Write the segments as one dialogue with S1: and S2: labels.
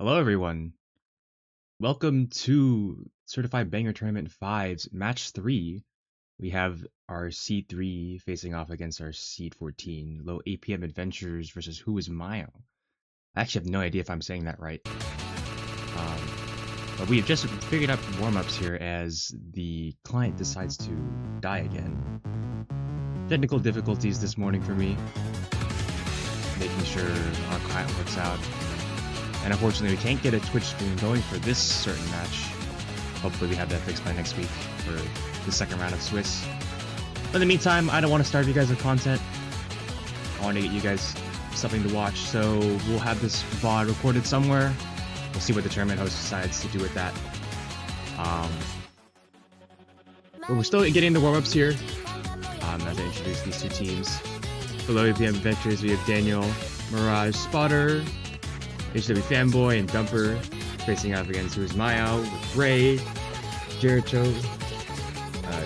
S1: Hello, everyone. Welcome to Certified Banger Tournament 5's Match 3. We have our Seed 3 facing off against our Seed 14, Low APM Adventures versus WhoIsMyau. I actually have no idea if I'm saying that right. But we have just figured out warm-ups here as the client decides to die again. Technical difficulties this morning for me, making sure our client works out. And unfortunately, we can't get a Twitch stream going for this certain match. Hopefully we have that fixed by next week for the second round of Swiss. But in the meantime, I don't want to starve you guys with content. I want to get you guys something to watch, so we'll have this VOD recorded somewhere. We'll see what the tournament host decides to do with that. But we're still getting the warm-ups here as I introduce these two teams. Below APM Adventures, we have Daniel, Mirage, Spotter, HW Fanboy, and Dumper facing off against WhoIsMyau with Ray, Jericho,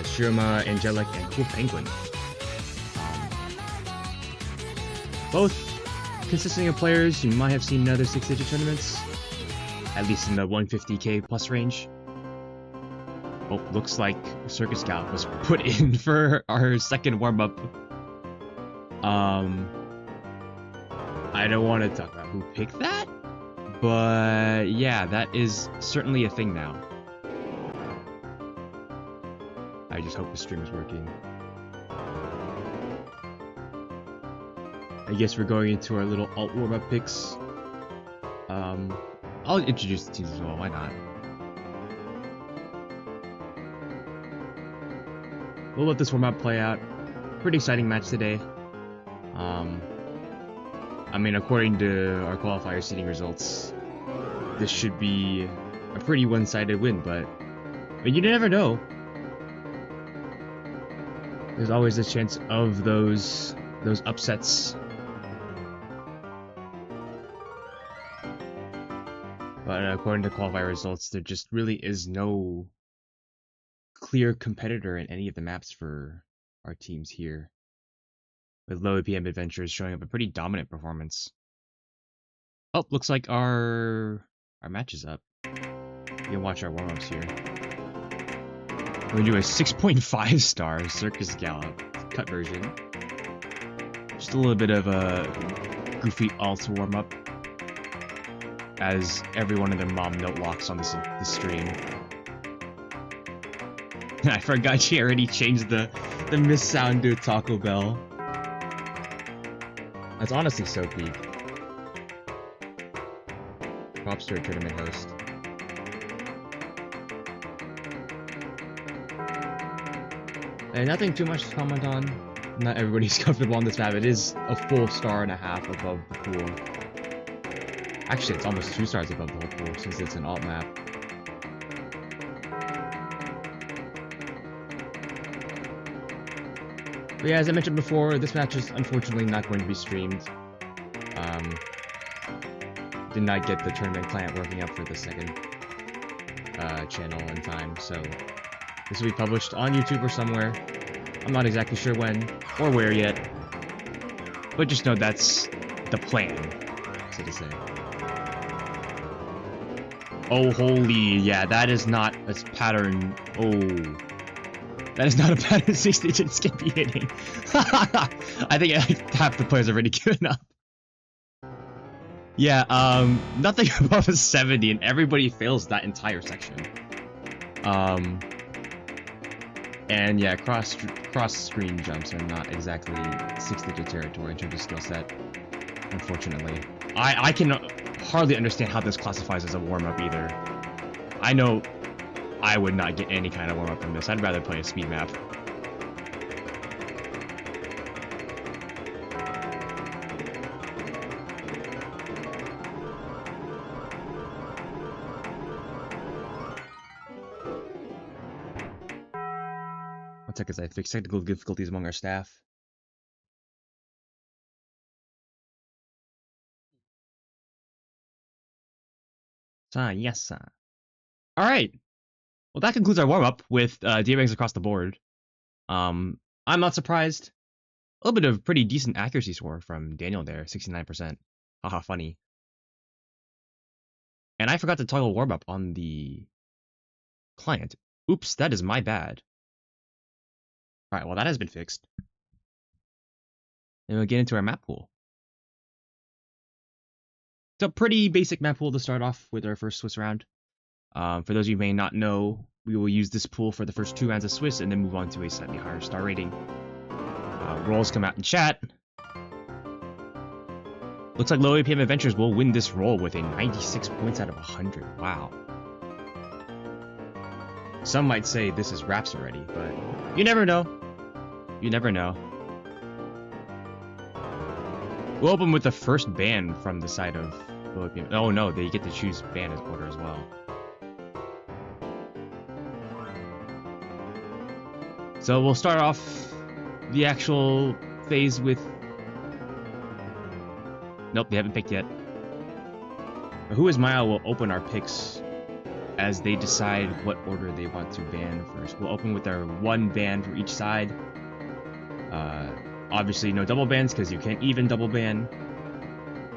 S1: Shirma, Angelic, and Cool Penguin. Both consisting of players you might have seen in other 6-digit tournaments, at least in the 150k plus range. Oh, looks like Circus Scout was put in for our second warm-up. I don't want to talk about who picked that, but yeah, that is certainly a thing now. I just hope the stream is working. I guess we're going into our little alt warm-up picks. I'll introduce the teams as well, why not? We'll let this warm-up play out. Pretty exciting match today. I mean, according to our qualifier seeding results, this should be a pretty one-sided win, but you never know. There's always a chance of those upsets. But according to qualifier results, there just really is no clear competitor in any of the maps for our teams here, with Low APM Adventures showing up a pretty dominant performance. Oh, looks like our match is up. You can watch our warm-ups here. We're gonna do a 6.5 star Circus Gallop cut version. Just a little bit of a goofy alt warm-up, as every one of their mom note locks on this stream. I forgot she already changed the miss sound to Taco Bell. That's honestly so peak. Props to our tournament host. And nothing too much to comment on. Not everybody's comfortable on this map. It is a full 1.5 stars above the pool. Actually, it's almost 2 stars above the whole pool since it's an alt map. But yeah, as I mentioned before, this match is unfortunately not going to be streamed. Did not get the tournament client working up for the second channel in time, so this will be published on YouTube or somewhere. I'm not exactly sure when or where yet, but just know that's the plan, so to say. Oh, holy, yeah, that is not a pattern. Oh. That is not a pattern 6 digits can be hitting. I think half the players have already given up. Yeah, nothing above a 70 and everybody fails that entire section. And yeah, cross screen jumps are not exactly 6-digit territory in terms of skill set, unfortunately. I can hardly understand how this classifies as a warm-up either. I know I would not get any kind of warm-up from this. I'd rather play a speed map. One second as I fix technical difficulties among our staff. Yes, sir. Alright. Well, that concludes our warm-up with D-ranks across the board. I'm not surprised. A little bit of pretty decent accuracy score from Daniel there, 69%. Haha, funny. And I forgot to toggle warm up on the client. Oops, that is my bad. Alright, well that has been fixed. And we'll get into our map pool. It's a pretty basic map pool to start off with our first Swiss round. For those of you who may not know, we will use this pool for the first 2 rounds of Swiss and then move on to a slightly higher star rating. Rolls come out in chat. Looks like Low APM Adventures will win this roll with a 96 points out of 100. Wow. Some might say this is Raps already, but you never know. You never know. We'll open with the first ban from the side of Low APM. Oh no, they get to choose ban as order as well. So we'll start off the actual phase with... Nope, they haven't picked yet. WhoIsMyau will open our picks as they decide what order they want to ban first. We'll open with our 1 ban for each side. Obviously no double bans because you can't even double ban.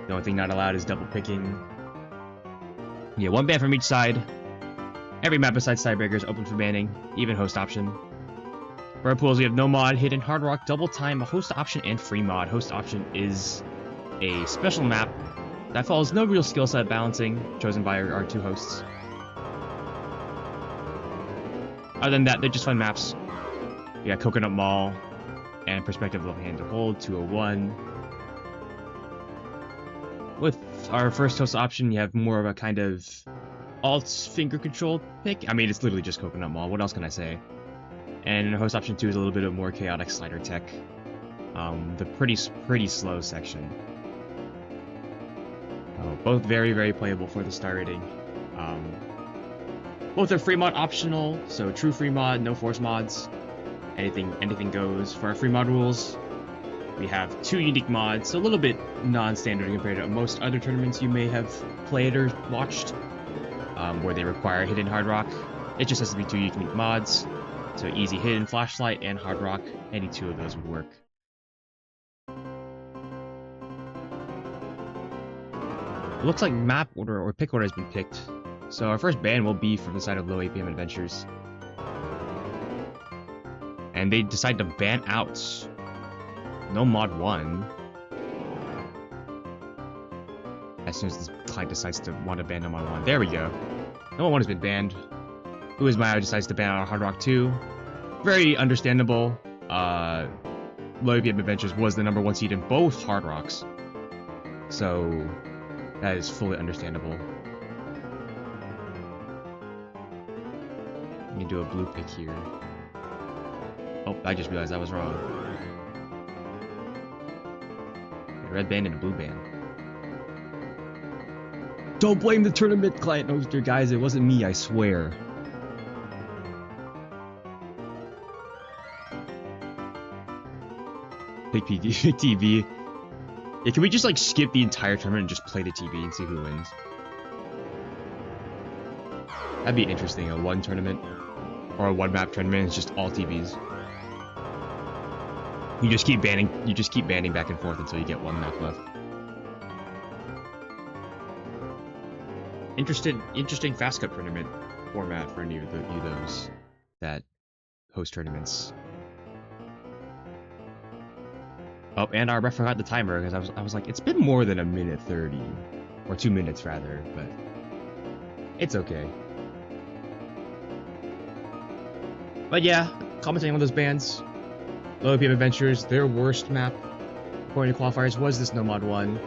S1: The only thing not allowed is double picking. Yeah, 1 ban from each side. Every map besides Tiebreaker is open for banning, even host option. For our pools, we have no mod, hidden, hard rock, double time, a host option, and free mod. Host option is a special map that follows no real skill set balancing, chosen by our 2 hosts. Other than that, they're just fun maps. We got Coconut Mall and Perspective Left Hand to Hold, 201. With our first host option, you have more of a kind of alt finger control pick. I mean, it's literally just Coconut Mall. What else can I say? And host option 2 is a little bit of more chaotic slider tech. The pretty slow section. Both very, very playable for the star rating. Both are free mod optional, so true free mod, no force mods. Anything goes. For our free mod rules, we have 2 unique mods, so a little bit non-standard compared to most other tournaments you may have played or watched, where they require hidden hard rock. It just has to be 2 unique mods, so easy hidden flashlight and hard rock. Any 2 of those would work. It looks like map order or pick order has been picked. So our first ban will be from the side of Low APM Adventures. And they decide to ban out no mod 1. As soon as this client decides to want to ban no mod 1. There we go. No mod 1 has been banned. WhoIsMyau decides to ban out Hard Rock 2. Very understandable. Low APM Adventures was the #1 seed in both Hard Rocks. So that is fully understandable. Let me do a blue pick here. Oh, I just realized I was wrong. A red band and a blue band. Don't blame the tournament client hoster, guys. It wasn't me, I swear. Big TV. Yeah, can we just like skip the entire tournament and just play the TV and see who wins? That'd be interesting. A 1 tournament or a 1 map tournament is just all TVs. You just keep banning. You just keep banning back and forth until you get 1 map left. Interesting fast cut tournament format for any of those that host tournaments. Oh, and our ref forgot the timer because I was like, it's been more than 1:30, or 2 minutes rather, but it's okay. But yeah, commenting on those bans, Low APM Adventures, their worst map according to qualifiers was this No Mod 1.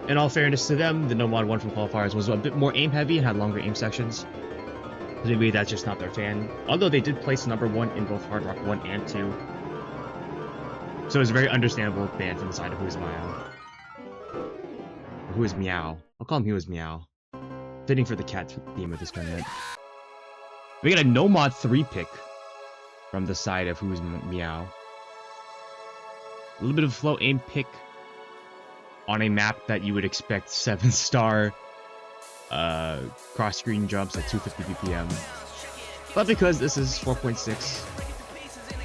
S1: In all fairness to them, the No Mod 1 from qualifiers was a bit more aim heavy and had longer aim sections. Maybe that's just not their fan. Although they did place #1 in both Hard Rock 1 and 2. So it's a very understandable ban from the side of WhoIsMyau. WhoIsMyau. I'll call him WhoIsMyau. Fitting for the cat theme of this tournament. We got a no mod 3 pick from the side of WhoIsMyau. A little bit of flow aim pick on a map that you would expect 7-star cross screen jumps at 250 BPM. But because this is 4.6,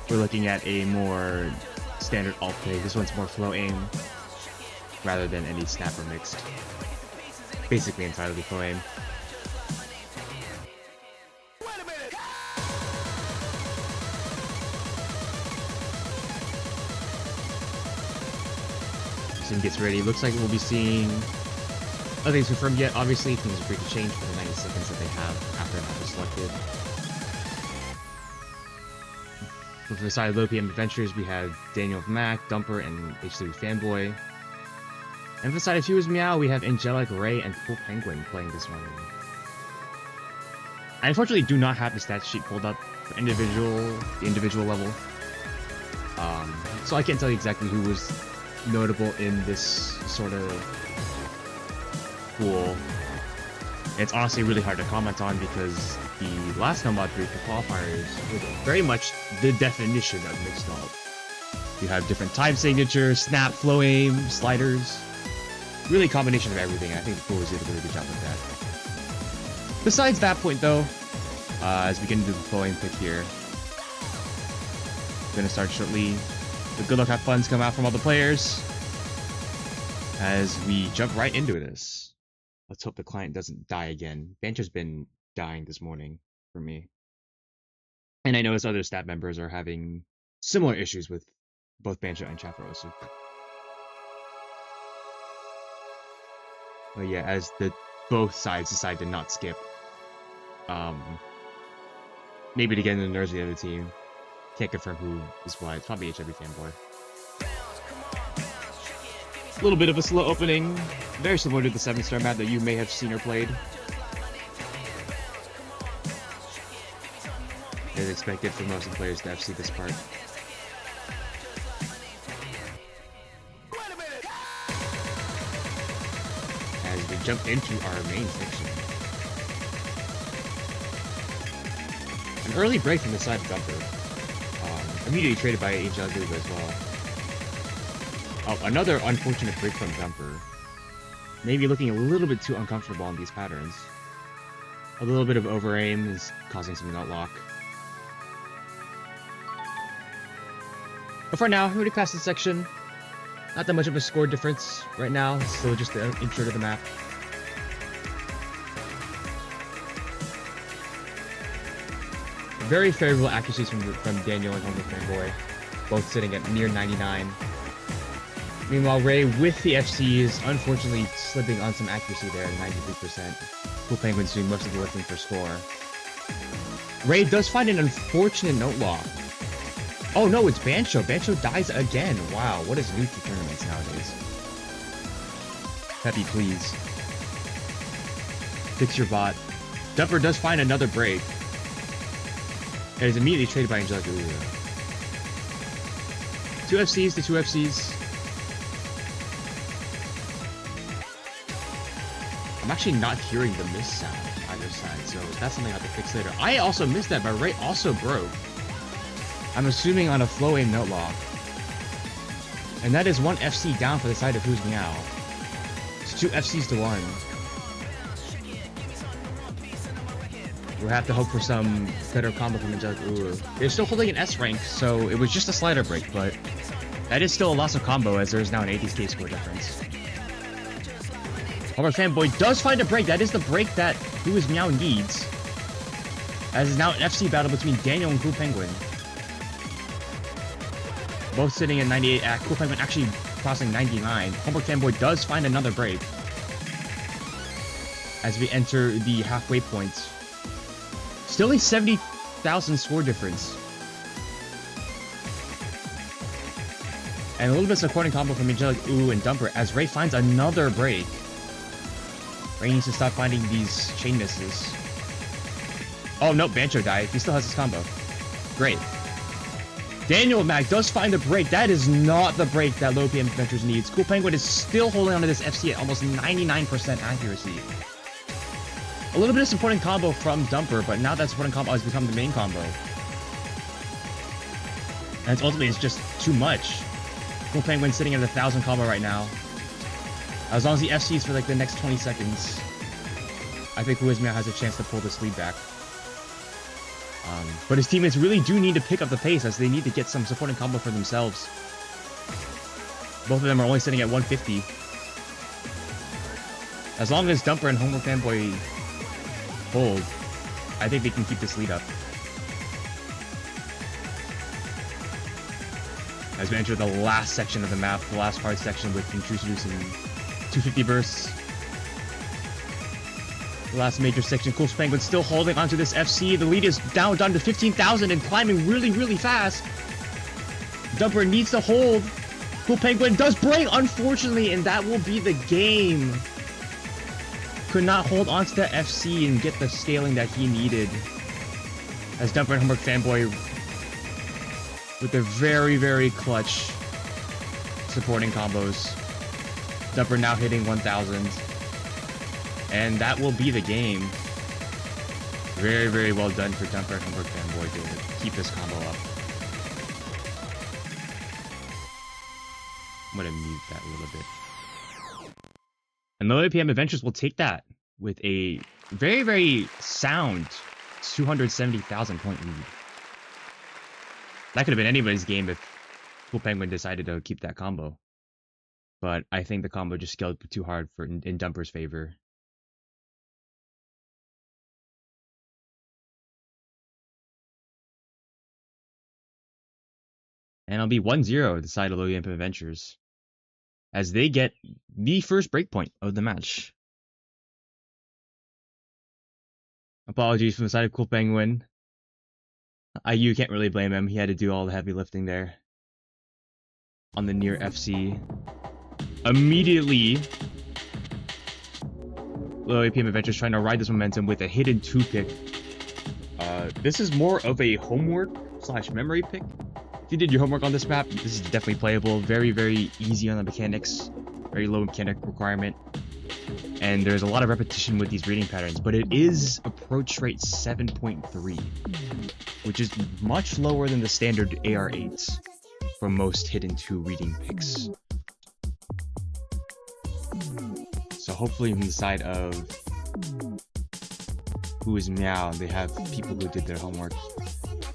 S1: we're looking at a more standard alt play. This one's more flow aim rather than any snap or mixed. Basically entirely flow aim. Team gets ready. Looks like we'll be seeing nothing's confirmed yet. Obviously, things are free to change for the 90 seconds that they have after an map is selected. For the side of Low PM Adventures, we have Daniel of Mac, Dumper, and H3 Fanboy. And for the side of WhoIsMyau, we have Angelic, Ray, and Cool Penguin playing this one. I unfortunately do not have the stats sheet pulled up for the individual level. So I can't tell you exactly who was notable in this sort of pool. It's honestly really hard to comment on because the last Mod 3 for qualifiers was very much the definition of mixed ult. You have different time signatures, snap, flow aim, sliders. Really a combination of everything. I think the pool did a really good job with that. Besides that point though, as we get into the flow aim pick here, we're gonna start shortly. The good luck, have fun's come out from all the players as we jump right into this. Let's hope the client doesn't die again. Bancho's been dying this morning for me. And I notice other staff members are having similar issues with both Bancho and cbtosu. But yeah, as both sides decide to not skip. Maybe to get in the nerves of the other team. Can't confirm who is why. It's probably HW Fanboy. A little bit of a slow opening. Very similar to the 7-star map that you may have seen or played. It is expected for most of the players to FC this part. As we jump into our main section. An early break from the side of Dumper. Immediately traded by Angelic as well. Oh, another unfortunate break from Dumper. Maybe looking a little bit too uncomfortable on these patterns. A little bit of over-aim is causing some nut lock. But for now, we already passed this section. Not that much of a score difference right now. Still just the intro to the map. Very favorable accuracies from Daniel and Homer Fanboy, both sitting at near 99. Meanwhile, Ray with the FCs, unfortunately slipping on some accuracy there at 93%. Cool Penguin's doing most of the lifting for score. Ray does find an unfortunate note lock. Oh no, it's Bancho. Bancho dies again. Wow, what is new to tournaments nowadays? Peppy, please. Fix your bot. Dumper does find another break. And is immediately traded by Angelic. 2 FCs to 2 FCs. I'm actually not hearing the miss sound on either side, so that's something I have to fix later. I also missed that, but Ray also broke. I'm assuming on a flow aim note lock. And that is 1 FC down for the side of WhoIsMyau. It's 2 FCs to 1. We'll have to hope for some better combo from Angelic. They're still holding an S rank, so it was just a slider break, but that is still a loss of combo as there is now an 80k score difference. Homer Fanboy does find a break. That is the break that WhoIsMyau needs. As is now an FC battle between Daniel and Cool Penguin. Both sitting at 98. Cool Penguin actually crossing 99. Homer Fanboy does find another break. As we enter the halfway point. Still a 70,000 score difference. And a little bit of supporting combo from Angelic and Dumper as Ray finds another break. Ray needs to stop finding these chain misses. Oh no, Bancho died. He still has his combo. Great. Daniel Mac does find a break. That is not the break that Low PM Adventures needs. Cool Penguin is still holding onto this FC at almost 99% accuracy. A little bit of supporting combo from Dumper, but now that supporting combo has become the main combo. And ultimately it's just too much. Cool Penguin sitting at 1,000 combo right now. As long as he FCs for like the next 20 seconds, I think WhoIsMyau has a chance to pull this lead back. But his teammates really do need to pick up the pace as they need to get some supporting combo for themselves. Both of them are only sitting at 150. As long as Dumper and Homer Fanboy hold, I think they can keep this lead up. As we enter the last section of the map, the last card section with Intruders and 250 bursts. The last major section, Cool Penguin still holding onto this FC. The lead is down to 15,000 and climbing really, really fast. Dumper needs to hold. Cool Penguin does break, unfortunately, and that will be the game. Could not hold onto the FC and get the scaling that he needed. As Dumper and Homework Fanboy with their very, very clutch supporting combos. Dumper now hitting 1,000. And that will be the game. Very, very well done for Dumper and Homework Fanboy to keep this combo up. I'm gonna mute that a little bit. And the APM Adventures will take that with a very, very sound 270,000 point lead. That could have been anybody's game if Cool Penguin decided to keep that combo. But I think the combo just scaled too hard for in Dumper's favor. And it'll be 1-0 the side of Low Amp Adventures, as they get the first breakpoint of the match. Apologies from the side of Cool Penguin. You can't really blame him. He had to do all the heavy lifting there on the near FC. Immediately, Low APM Adventures trying to ride this momentum with a hidden 2 pick. This is more of a homework / memory pick. If you did your homework on this map, this is definitely playable. Very, very easy on the mechanics. Very low mechanic requirement. And there's a lot of repetition with these reading patterns, but it is approach rate 7.3, which is much lower than the standard AR8s for most hidden 2 reading picks. So hopefully from the side of WhoIsMyau, they have people who did their homework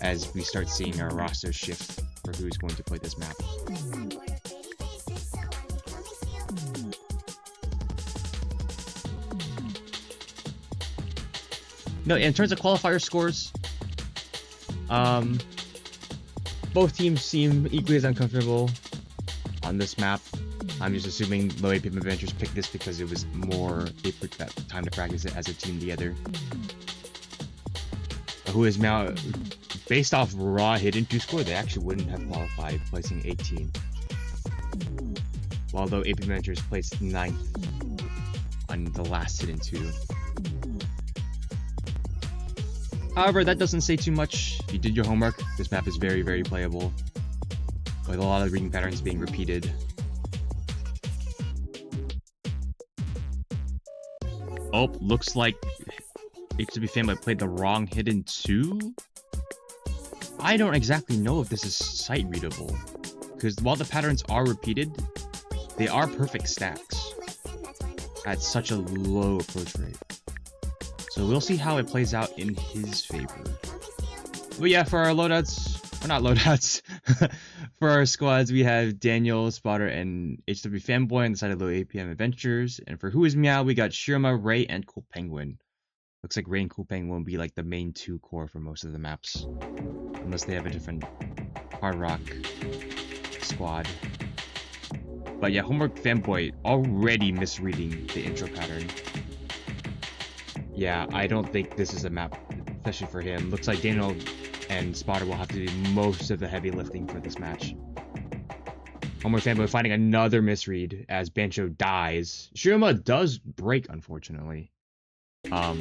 S1: as we start seeing our roster shift for who's going to play this map. No, in terms of qualifier scores, both teams seem equally as uncomfortable on this map. I'm just assuming Low APM Adventures picked this because it was more, they picked that time to practice it as a team together. WhoIsMyau, based off raw hidden 2 score, they actually wouldn't have qualified, placing 18. While Low APM Adventures placed 9th on the last hidden 2. However, that doesn't say too much. If you did your homework, this map is very, very playable, with a lot of reading patterns being repeated. Oh, looks like HW Family played the wrong hidden 2? I don't exactly know if this is sight readable, because while the patterns are repeated, they are perfect stacks at such a low approach rate. So we'll see how it plays out in his favor. But yeah, for our loadouts, or not loadouts, for our squads, we have Daniel, Spotter, and HW Fanboy on the side of Low APM Adventures. And for WhoIsMyau, we got Shirama, Ray, and Cool Penguin. Looks like Ray and Cool Penguin will be like the main 2 core for most of the maps, unless they have a different hard rock squad. But yeah, Homework Fanboy already misreading the intro pattern. Yeah, I don't think this is a map, especially for him. Looks like Daniel and Spotter will have to do most of the heavy lifting for this match. Homework Fanboy finding another misread as Bancho dies. Shirama does break, unfortunately. There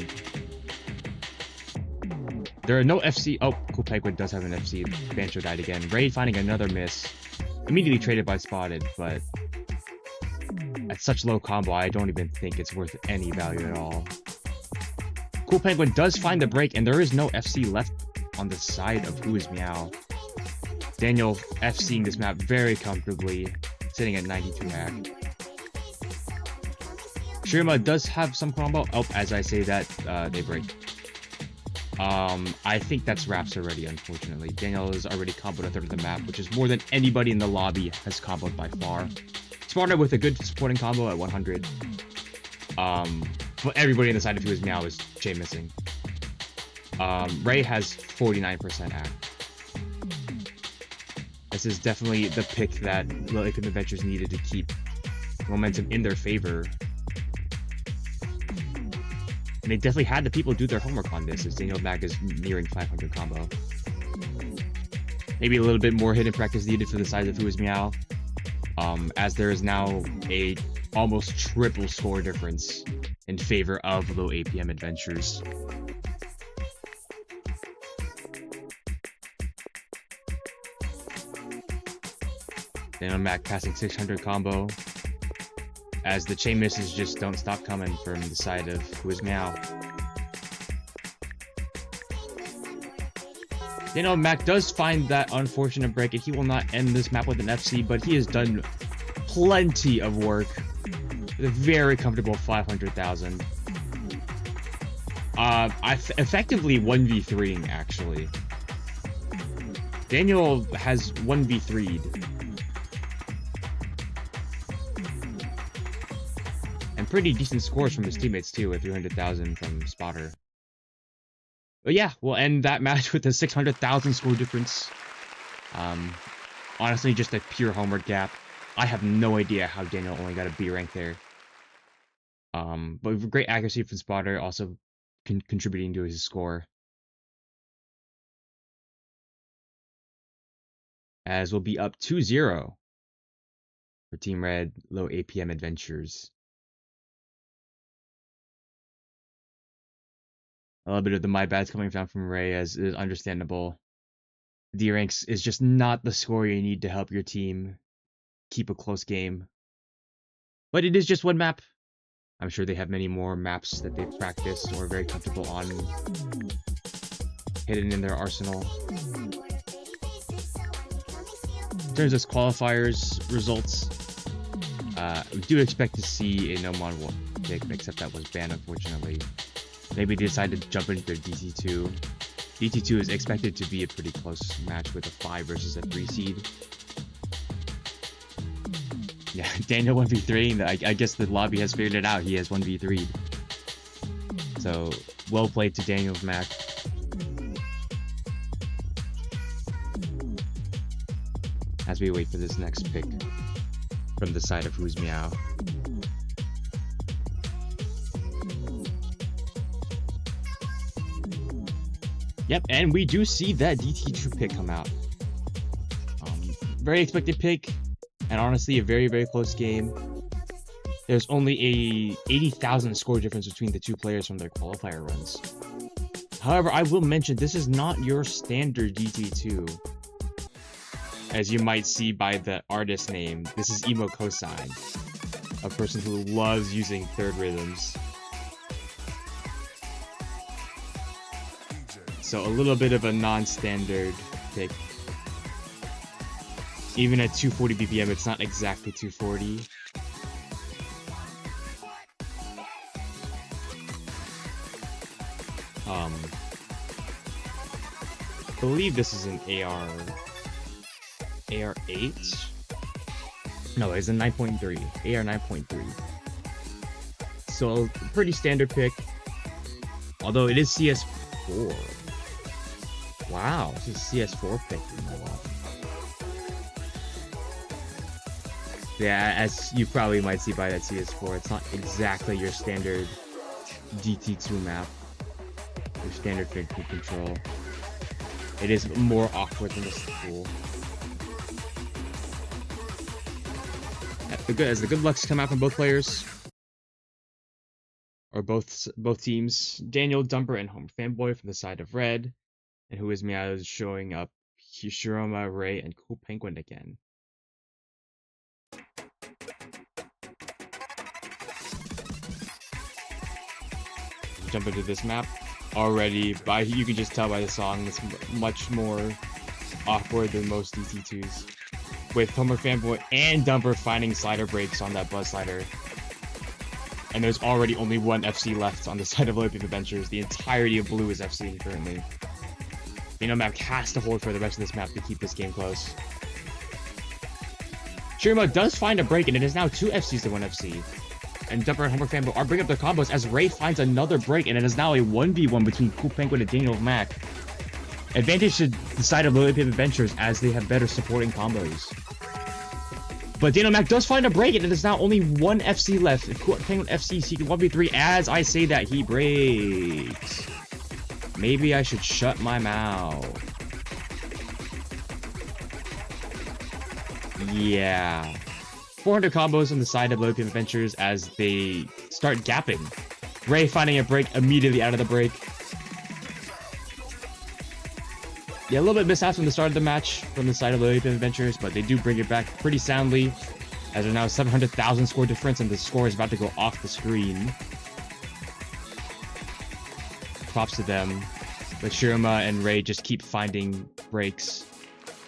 S1: are no FC. Oh, Cool Penguin does have an FC. Bancho died again. Ray finding another miss. Immediately traded by Spotted, but at such low combo, I don't even think it's worth any value at all. Cool Penguin does find the break, and there is no FC left on the side of WhoIsMyau. Daniel FCing this map very comfortably, sitting at 92 mag. Shirama does have some combo. Oh, as I say that, they break. I think that's wraps already, unfortunately. Daniel has already comboed a third of the map, which is more than anybody in the lobby has comboed by far. Sparta with a good supporting combo at 100. But everybody on the side of WhoIsMyau is chain missing. Ray has 49% act. This is definitely the pick that Low APM Adventures needed to keep momentum in their favor. And they definitely had the people do their homework on this, as Daniel Mac is nearing 500 combo. Maybe a little bit more hidden practice needed for the size of WhoIsMyau, as there is now a almost triple score difference in favor of Low APM Adventures. Daniel Mac passing 600 combo, as the chain misses just don't stop coming from the side of WhoIsMyau. Daniel Mac does find that unfortunate break, and he will not end this map with an FC, but he has done plenty of work with a very comfortable 500,000. Effectively 1v3ing, actually. Daniel has 1v3'd. And pretty decent scores from his teammates too, with 300,000 from Spotter. But yeah, we'll end that match with a 600,000 score difference. Honestly, just a pure homework gap. I have no idea how Daniel only got a B rank there. But with great accuracy from Spotter, also contributing to his score. As we'll be up 2-0 for Team Red, Low APM Adventures. A little bit of the my bads coming down from Ray, as is understandable. D ranks is just not the score you need to help your team keep a close game. But it is just one map. I'm sure they have many more maps that they've practiced or are very comfortable on, hidden in their arsenal. In terms of qualifiers results, we do expect to see a No-Mon pick, except that was banned, unfortunately. Maybe they decided to jump into their DT2. DT2 is expected to be a pretty close match with a 5 versus a 3 seed. Yeah, Daniel 1v3, I guess the lobby has figured it out. He has 1v3'd. So, well played to Daniel's Mac. As we wait for this next pick from the side of WhoIsMyau. Yep, and we do see that DT2 pick come out. Very expected pick, and honestly a very, very close game. There's only a 80,000 score difference between the two players from their qualifier runs. However, I will mention this is not your standard DT2. As you might see by the artist name, this is Emo Cosine, a person who loves using third rhythms. So a little bit of a non-standard pick. Even at 240 BPM, it's not exactly 240. I believe this is an AR8? No, it's a 9.3. AR 9.3. So, pretty standard pick. Although it is CS4. Wow, this is CS4 pick. Yeah, as you probably might see by that CS4, it's not exactly your standard DT2 map. Your standard figure control. It is more awkward than this pool. As the good lucks come out from both players, or both teams, Daniel Dumper and Home Fanboy from the side of Red, and WhoIsMyau is showing up Hishiroma, Ray, and Cool Penguin again. Jump into this map already. You can just tell by the song it's much more awkward than most DT2s. With Homer Fanboy and Dumper finding slider breaks on that Buzz slider. And there's already only one FC left on the side of Low APM Adventures. The entirety of blue is FC currently. Daniel Mac has to hold for the rest of this map to keep this game close. Shirima does find a break, and it is now 2 FCs to 1 FC. And Dumper and Homer Fanboy are bringing up their combos as Ray finds another break, and it is now a 1v1 between Cool Penguin and Daniel Mac. Advantage to the side of low APM adventures as they have better supporting combos. But Daniel Mac does find a break, and there's now only one FC left. If Penguin FC, he can 1v3. As I say that, he breaks. Maybe I should shut my mouth. Yeah. 400 combos on the side of low APM adventures as they start gapping. Ray finding a break immediately out of the break. Yeah, a little bit mishaps from the start of the match from the side of low APM adventures, but they do bring it back pretty soundly. As they're now 700,000 score difference, and the score is about to go off the screen. Props to them. But Shiruma and Ray just keep finding breaks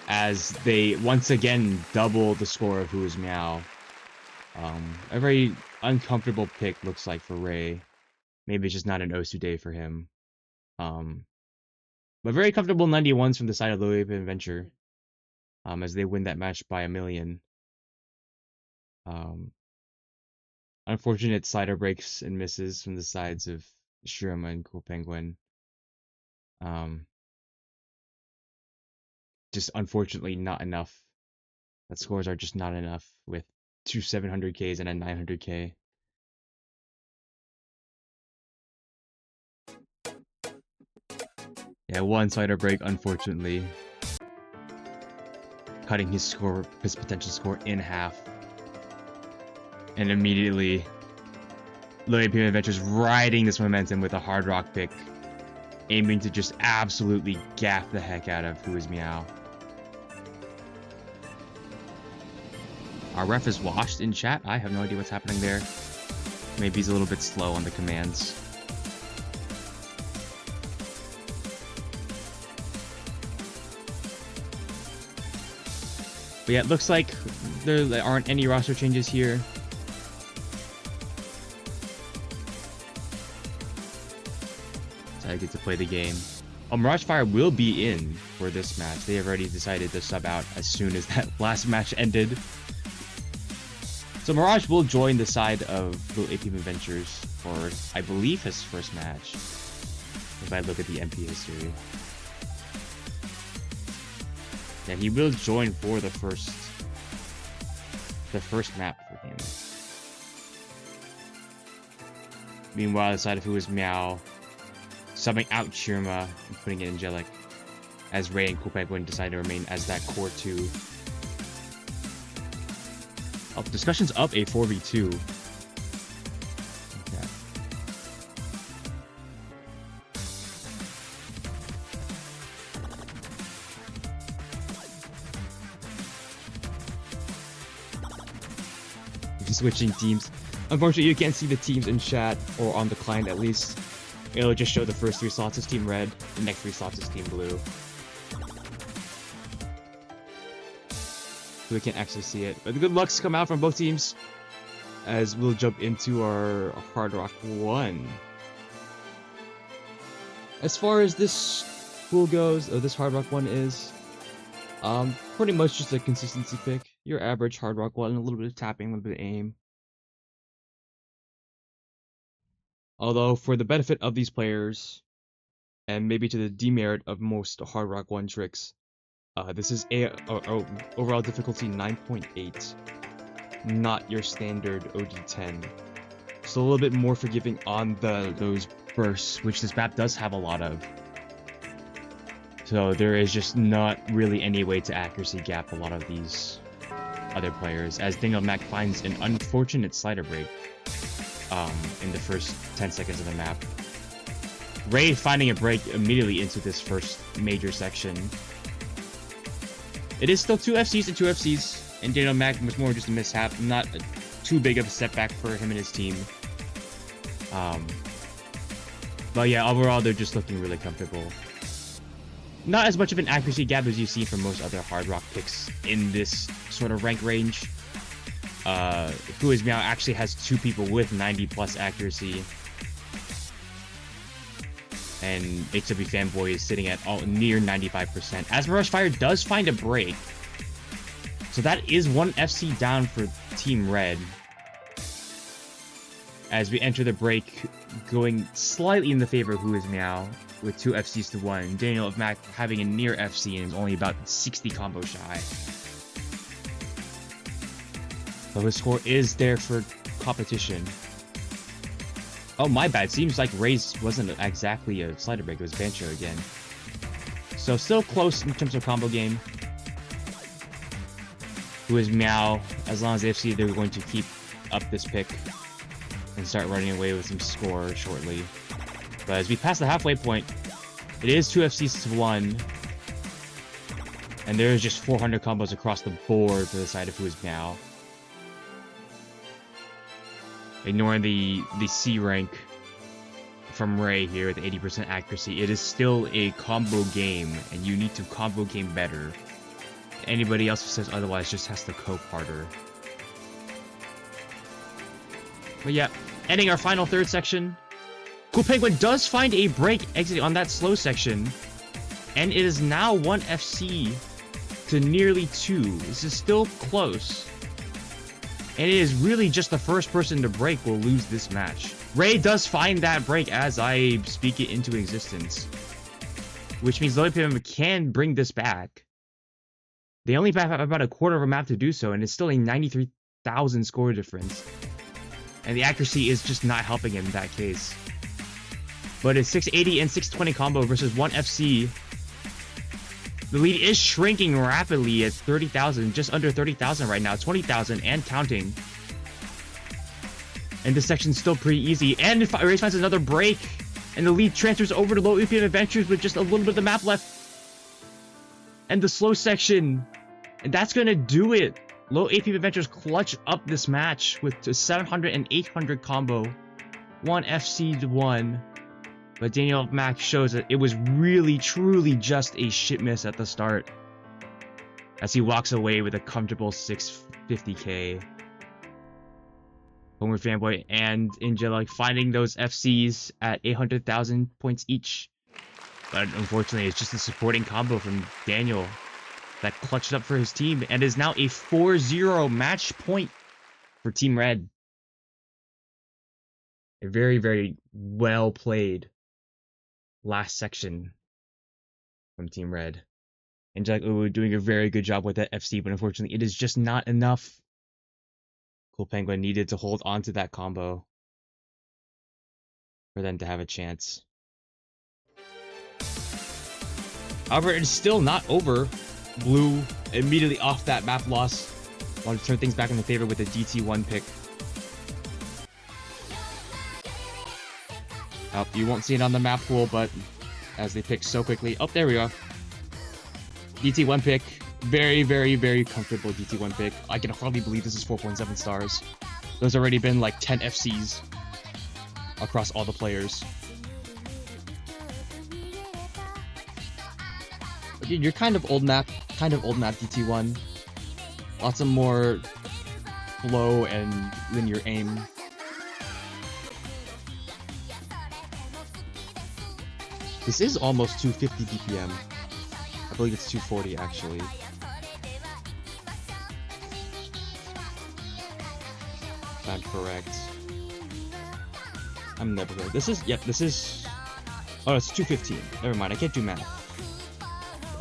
S1: as they once again double the score of WhoIsMyau. A very uncomfortable pick looks like for Ray. Maybe it's just not an Osu day for him. But very comfortable 91s from the side of low APM adventure. As they win that match by 1,000,000. Unfortunate slider breaks and misses from the sides of Shiruma and Cool Penguin. Just unfortunately not enough. That scores are just not enough with two 700Ks and a 900K. Yeah, one slider break, unfortunately. Cutting his potential score in half. And immediately, low APM Adventures riding this momentum with a hard rock pick. Aiming to just absolutely gaff the heck out of WhoIsMyau. Our ref is washed in chat. I have no idea what's happening there. Maybe he's a little bit slow on the commands. But yeah, it looks like there aren't any roster changes here. So I get to play the game. Mirage Fire will be in for this match. They have already decided to sub out as soon as that last match ended. So Mirage will join the side of Little APM Adventures for, I believe, his first match. If I look at the MP history. Yeah, he will join for the first map for him. Meanwhile, the side of WhoIsMyau subbing out Shiruma and putting in Angelic as Ray and Cool Penguin decide to remain as that core 2. Oh, discussion's up a 4v2. Okay. Switching teams. Unfortunately, you can't see the teams in chat or on the client at least. It'll just show the first 3 slots as Team Red, the next 3 slots as Team Blue. So we can't actually see it. But the good lucks come out from both teams as we'll jump into our Hard Rock 1. As far as this pool goes, or this Hard Rock 1 is, pretty much just a consistency pick. Your average Hard Rock 1, a little bit of tapping, a little bit of aim. Although, for the benefit of these players, and maybe to the demerit of most Hard Rock 1 tricks, this is overall difficulty 9.8, not your standard OD10. So a little bit more forgiving on those bursts, which this map does have a lot of. So there is just not really any way to accuracy gap a lot of these other players, as Daniel Mac finds an unfortunate slider break in the first 10 seconds of the map. Ray finding a break immediately into this first major section. It is still 2 FCs and 2 FCs, and Daniel Mac was more just a mishap, not too big of a setback for him and his team. But yeah, overall they're just looking really comfortable. Not as much of an accuracy gap as you see from most other Hard Rock picks in this sort of rank range. WhoIsMyau actually has 2 people with 90 plus accuracy. And HW Fanboy is sitting at near 95%. As Mirage Fire does find a break. So that is 1 FC down for Team Red. as we enter the break, going slightly in the favor of WhoIsMyau with 2 FCs to 1. Daniel of Mac having a near FC and is only about 60 combo shy. So his score is there for competition. Oh, my bad. Seems like Ray's wasn't exactly a slider break. It was Bancho again. So still close in terms of combo game. WhoIsMyau, as long as AFC, they're going to keep up this pick and start running away with some score shortly. But as we pass the halfway point, it is 2 FCs to 1. And there's just 400 combos across the board for the side of WhoIsMyau. Ignoring the C rank from Ray here with 80% accuracy, it is still a combo game, and you need to combo game better. Anybody else who says otherwise just has to cope harder. But yeah, ending our final third section. Cool Penguin does find a break exiting on that slow section, and it is now 1 FC to nearly 2. This is still close. And it is really just the first person to break will lose this match. Ray does find that break as I speak it into existence, which means WhoIsMyau can bring this back. They only have about a quarter of a map to do so, and it's still a 93,000 score difference. And the accuracy is just not helping him in that case. But it's 680 and 620 combo versus 1 FC. The lead is shrinking rapidly at 30,000, just under 30,000 right now, 20,000 and counting. And this section's still pretty easy. And Ray finds another break, and the lead transfers over to low APM Adventures with just a little bit of the map left. And the slow section, and that's gonna do it. Low APM Adventures clutch up this match with a 700 and 800 combo, 1 FC to 1. But Daniel Mac shows that it was really, truly just a shit miss at the start, as he walks away with a comfortable 650k. Homer Fanboy and Angelic finding those FCs at 800,000 points each. But unfortunately, it's just a supporting combo from Daniel that clutched up for his team and is now a 4-0 match point for Team Red. A very, very well played last section from Team Red. Angelic Uwu doing a very good job with that FC, but unfortunately, it is just not enough. Cool Penguin needed to hold on to that combo for them to have a chance. However, it's still not over. Blue immediately off that map loss. Want to turn things back in the favor with a DT1 pick. Oh, you won't see it on the map pool, but as they pick so quickly. Oh, there we go. DT1 pick. Very, very, very comfortable DT1 pick. I can hardly believe this is 4.7 stars. There's already been like 10 FCs across all the players. But you're kind of old map DT1. Lots of more flow and linear aim. This is almost 250 BPM. I believe it's 240 actually. If I'm correct. I'm never good. This is, yep, this is... Oh, it's 215. Never mind, I can't do math.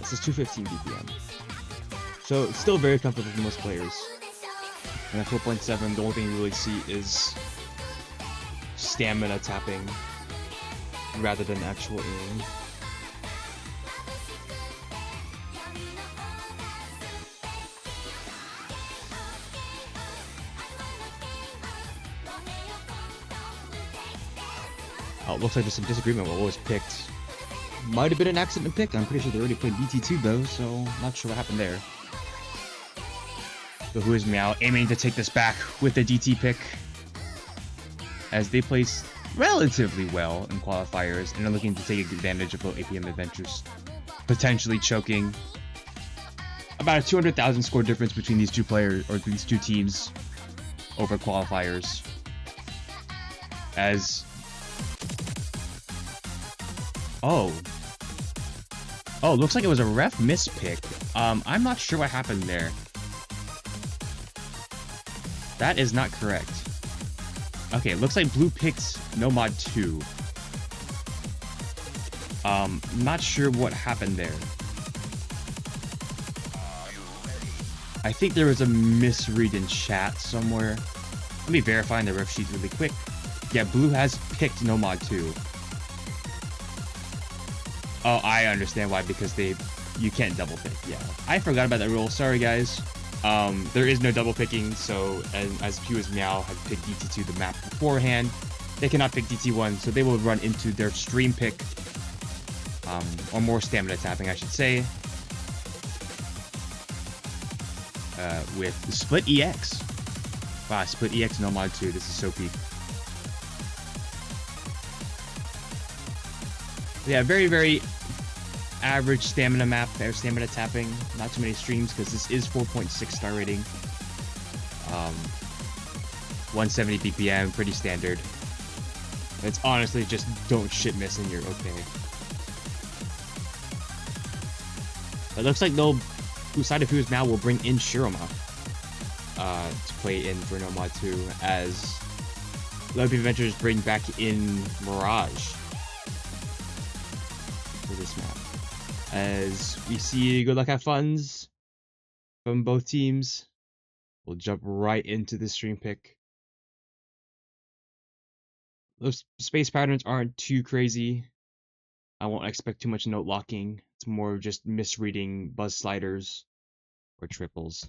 S1: This is 215 BPM. So, it's still very comfortable for most players. And at 4.7, the only thing you really see is stamina tapping rather than actual aim. Oh, it looks like there's some disagreement with what was picked. Might have been an accident pick. I'm pretty sure they already played DT2 though, so not sure what happened there. But WhoIsMyau aiming to take this back with the DT pick, as they place relatively well in qualifiers and are looking to take advantage of low APM Adventures, potentially choking. About a 200,000 score difference between these two players, or these two teams, over qualifiers. As oh, looks like it was a ref mispick. I'm not sure what happened there. That is not correct. Okay, it looks like blue picked Nomad 2. Not sure what happened there. I think there was a misread in chat somewhere. Let me verify in the ref sheet really quick. Yeah, blue has picked Nomad 2. Oh, I understand why, because you can't double pick. Yeah, I forgot about that rule. Sorry, guys. There is no double picking, so as WhoIsMyau had picked DT2 the map beforehand, they cannot pick DT1, so they will run into their stream pick, or more stamina tapping, I should say, with Split EX. Wow, Split EX Nomad 2, this is so peak. Yeah, very, very average stamina map, or stamina tapping. Not too many streams, because this is 4.6 star rating. 170 BPM, pretty standard. It's honestly just don't shit miss and you're okay. It looks like they'll, side of WhoIsMyau will bring in Shiroma to play in for Nomad 2, as Low-P Adventures bring back in Mirage for this map. As we see good luck, have funs from both teams. We'll jump right into the stream pick. Those space patterns aren't too crazy. I won't expect too much note locking. It's more just misreading buzz sliders or triples.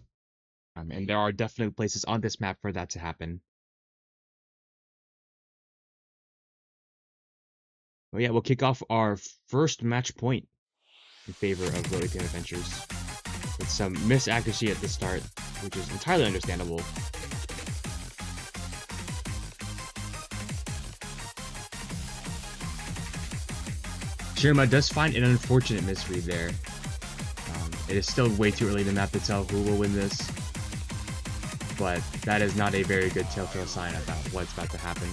S1: And there are definitely places on this map for that to happen. But yeah, we'll kick off our first match point in favor of Low-P Adventures with some misaccuracy at the start, which is entirely understandable. Shiroma does find an unfortunate misread there. It is still way too early in the map to tell who will win this, but that is not a very good telltale sign about what's about to happen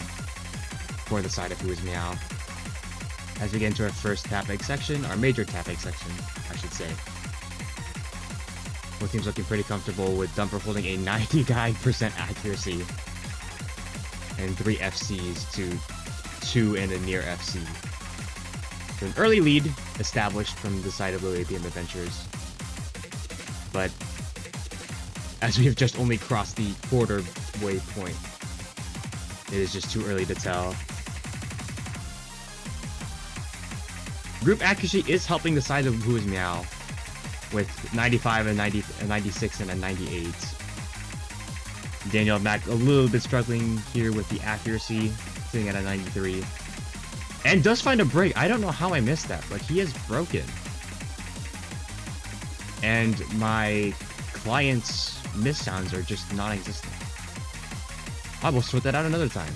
S1: for the side of WhoIsMyau. As we get into our first tap egg section, our major tap egg section, I should say. Both teams looking pretty comfortable, with Dumper holding a 99% accuracy and 3 FCs to 2 and a near FC. So an early lead established from the side of Low-P Adventures. But as we have just only crossed the quarter waypoint, it is just too early to tell. Group accuracy is helping the side of WhoIsMyau with 95, a 90, a 96, and a 98. Daniel Mac a little bit struggling here with the accuracy, sitting at a 93. And does find a break. I don't know how I missed that, but he is broken. And my client's miss sounds are just non-existent. I will sort that out another time.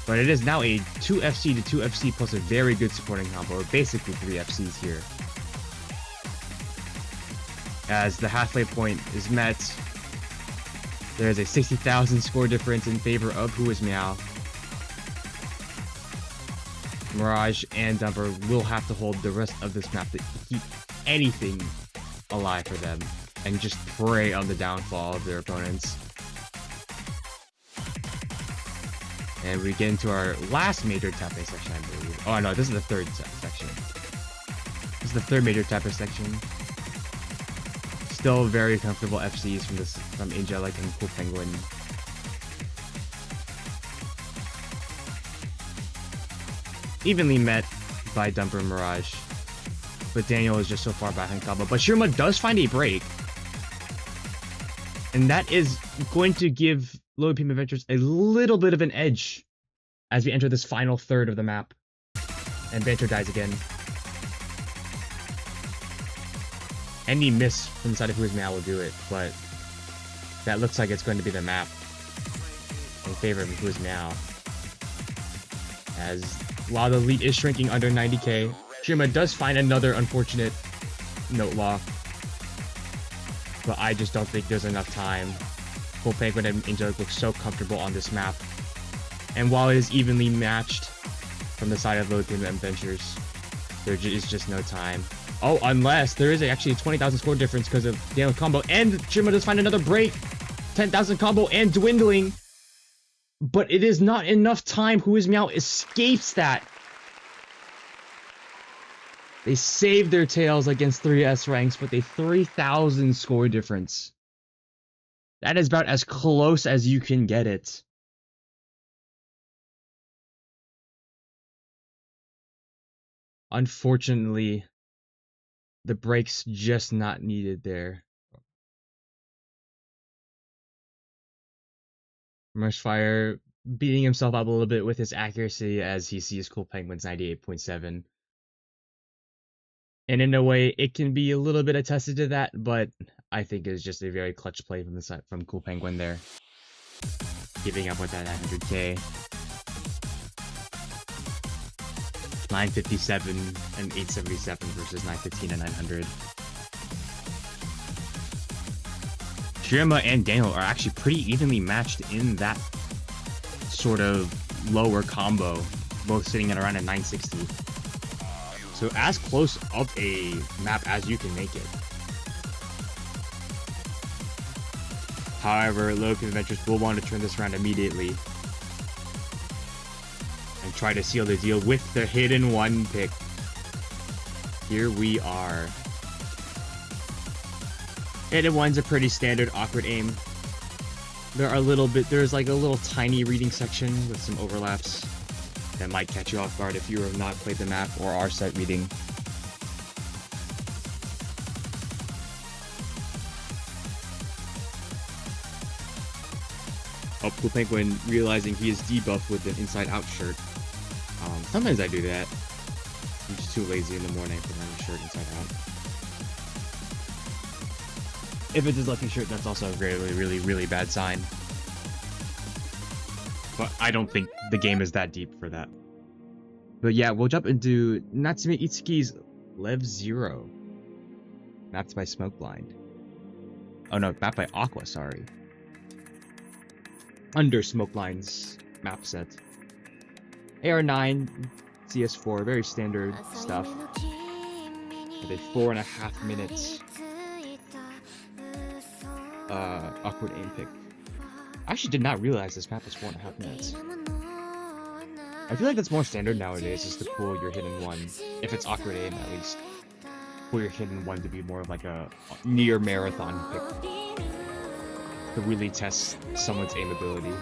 S1: But it is now a 2 FC to 2 FC plus a very good supporting combo, or basically 3 FCs here. As the halfway point is met, there is a 60,000 score difference in favor of WhoIsMyau. Mirage and Dumper will have to hold the rest of this map to keep anything alive for them, and just prey on the downfall of their opponents. And we get into our last major tapping section, I believe. Oh no, this is the third section. This is the third major tapper section. Still very comfortable FCs from Angelic and Cool Penguin. Evenly met by Dumper and Mirage, but Daniel is just so far behind combo. But Shiroma does find a break, and that is going to give Low-P Adventures a little bit of an edge as we enter this final third of the map. And Banter dies again. Any miss from the side of WhoIsMyau will do it, but that looks like it's going to be the map in favor of WhoIsMyau. As while the lead is shrinking under 90k, Shiroma does find another unfortunate note lock, but I just don't think there's enough time. Cool Penguin and Angelic look so comfortable on this map, and while it is evenly matched from the side of Low-P Adventures, there is just no time. Oh, unless there is actually a 20,000 score difference because of Daniel's combo, and Shiroma does find another break. 10,000 combo and dwindling. But it is not enough time. WhoIsMyau escapes that. They saved their tails against 3S ranks, but they 3,000 score difference. That is about as close as you can get it. Unfortunately, the break's just not needed there. Marshfire beating himself up a little bit with his accuracy as he sees Cool Penguin's 98.7. And in a way, it can be a little bit attested to that, but I think it's just a very clutch play from the side from Cool Penguin there. Keeping up with that 900k. 957 and 877 versus 915 and 900. Shirima and Daniel are actually pretty evenly matched in that sort of lower combo, both sitting at around a 960. So as close up a map as you can make it. However, Loki Adventures will want to turn this around immediately and try to seal the deal with the hidden one pick. Here we are. Hidden one's a pretty standard awkward aim. There's like a little tiny reading section with some overlaps that might catch you off guard if you have not played the map or are sight reading. Cool Penguin realizing he is debuffed with an inside out shirt. Sometimes I do that. I'm just too lazy in the morning to run a shirt inside out. If it's his lucky shirt, that's also a really bad sign. But I don't think the game is that deep for that. But yeah, we'll jump into Natsume Itsuki's Lev 0. Mapped by Smokeblind. Oh no, mapped by Aqua, sorry. Under Smokeblind's map set. AR9, CS4, very standard stuff. With a 4.5 minutes awkward aim pick. I actually did not realize this map was 4.5 minutes. I feel like that's more standard nowadays, is to pull your hidden one, if it's awkward aim at least. Pull your hidden one to be more of like a near marathon pick. To really test someone's aim ability.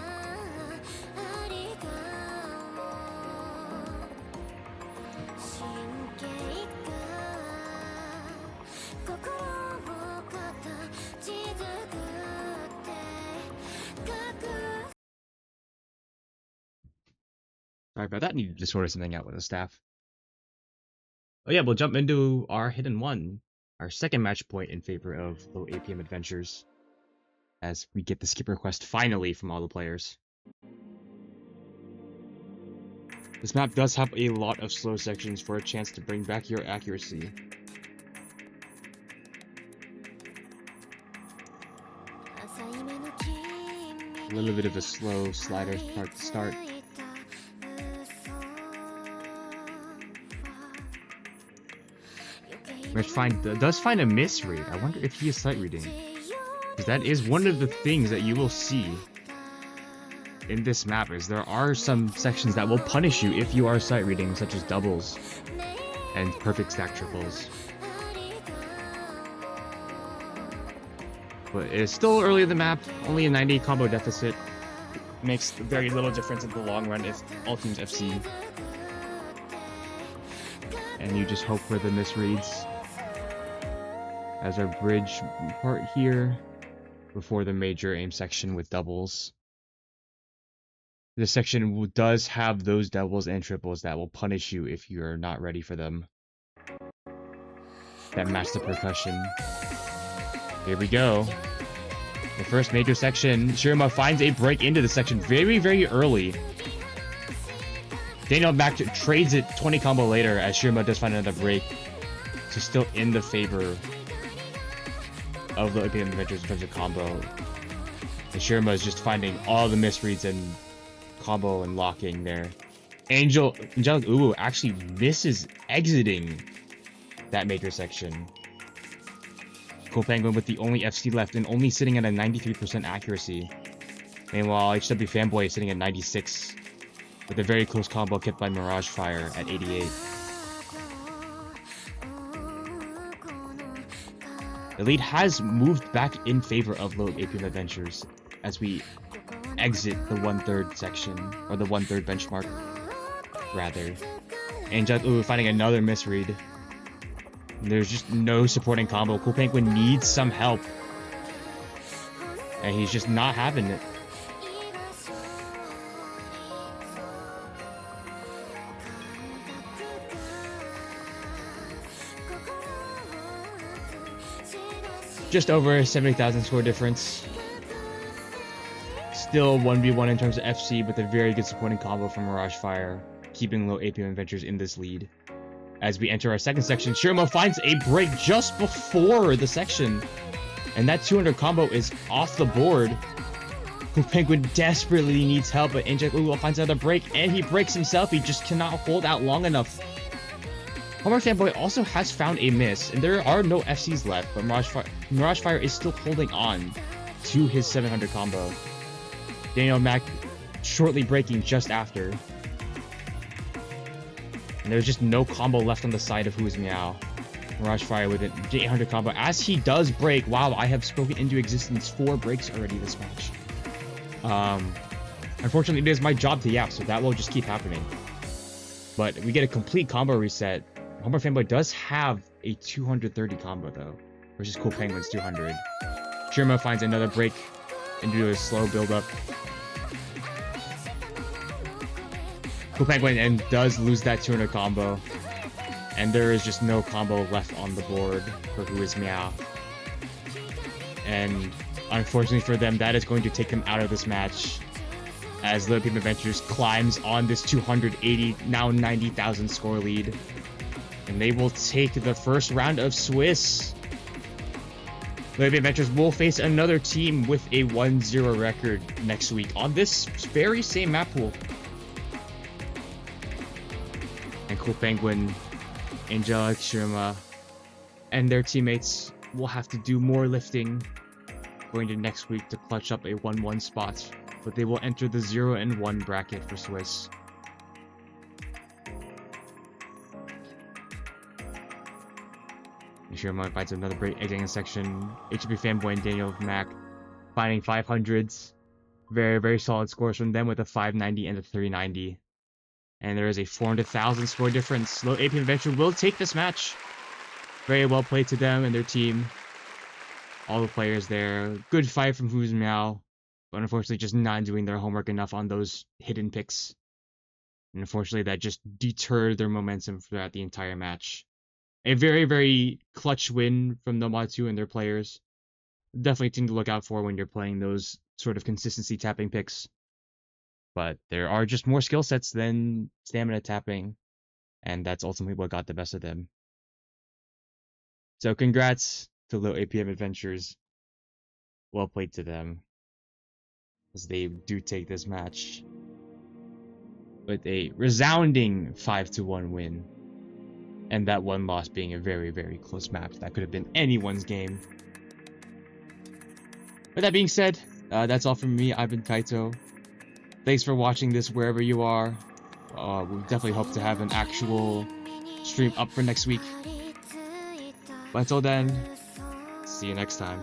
S1: Sorry about that, needed to sort something out with the staff. Oh yeah, we'll jump into our hidden one. Our second match point in favor of low APM adventures. As we get the skip request finally from all the players. This map does have a lot of slow sections for a chance to bring back your accuracy. A little bit of a slow slider part to start. Does find a misread. I wonder if he is sight reading. Because that is one of the things that you will see in this map, is there are some sections that will punish you if you are sight reading, such as doubles and perfect stack triples. But it's still early in the map, only a 90 combo deficit. Makes very little difference in the long run if all teams FC. And you just hope for the misreads. As our bridge part here, before the major aim section with doubles. This section does have those doubles and triples that will punish you if you are not ready for them. That match the percussion. Here we go. The first major section. Shirima finds a break into the section very early. Daniel back to trades it 20 combo later as Shirima does find another break. So still in the favor of the APM adventures in terms of combo. And Shirima is just finding all the misreads and combo and locking there. Angelic Uwu actually misses exiting that major section. Cool Penguin with the only FC left and only sitting at a 93% accuracy. Meanwhile, HW Fanboy is sitting at 96 with a very close combo kept by Mirage Fire at 88. The lead has moved back in favor of low APM Adventures as we exit the 1/3 section, or the 1/3 benchmark, rather. And finding another misread. There's just no supporting combo. Cool Penguin needs some help. And he's just not having it. Just over 70,000 score difference. Still 1v1 in terms of FC, with a very good supporting combo from Mirage Fire, keeping low APM Adventures in this lead. As we enter our second section, Shiramo finds a break just before the section, and that 200 combo is off the board. Cool Penguin desperately needs help, but Inject finds another break, and he breaks himself. He just cannot hold out long enough. Homer Fanboy also has found a miss, and there are no FCs left, but Mirage Fire is still holding on to his 700 combo. Daniel Mac shortly breaking just after. And there's just no combo left on the side of WhoIsMyau. Mirage Fire with an 800 combo as he does break. Wow, I have spoken into existence 4 breaks already this match. Unfortunately, it is my job to yap, so that will just keep happening. But we get a complete combo reset. Homer Fanboy does have a 230 combo though, versus Cool Penguin's 200. Shirma finds another break into a slow build-up. Cool Penguin and does lose that 200 combo, and there is just no combo left on the board for WhoIsMyau. And unfortunately for them, that is going to take them out of this match, as Low APM Adventures climbs on this 280, now 90,000 score lead. And they will take the first round of Swiss. Low APM Adventures will face another team with a 1-0 record next week on this very same map pool. And Cool Penguin, Angelic, Shirma, and their teammates will have to do more lifting going to next week to clutch up a 1-1 spot, but they will enter the 0-1 bracket for Swiss. Shirma finds another break exiting section. HB Fanboy and Daniel Mac finding 500s. Very, very solid scores from them with a 590 and a 390. And there is a 400,000 score difference. Low APM Adventure will take this match. Very well played to them and their team. All the players there. Good fight from WhoIsMyau, but unfortunately just not doing their homework enough on those hidden picks. And unfortunately that just deterred their momentum throughout the entire match. A very, very clutch win from Nomad2 and their players. Definitely a thing to look out for when you're playing those sort of consistency tapping picks. But there are just more skill sets than stamina tapping, and that's ultimately what got the best of them. So congrats to Low APM Adventures. Well played to them, as they do take this match with a resounding 5-1 win. And that one loss being a very, very close match. That could have been anyone's game. With that being said, that's all from me. I've been Kaito. Thanks for watching this wherever you are. We definitely hope to have an actual stream up for next week. But until then, see you next time.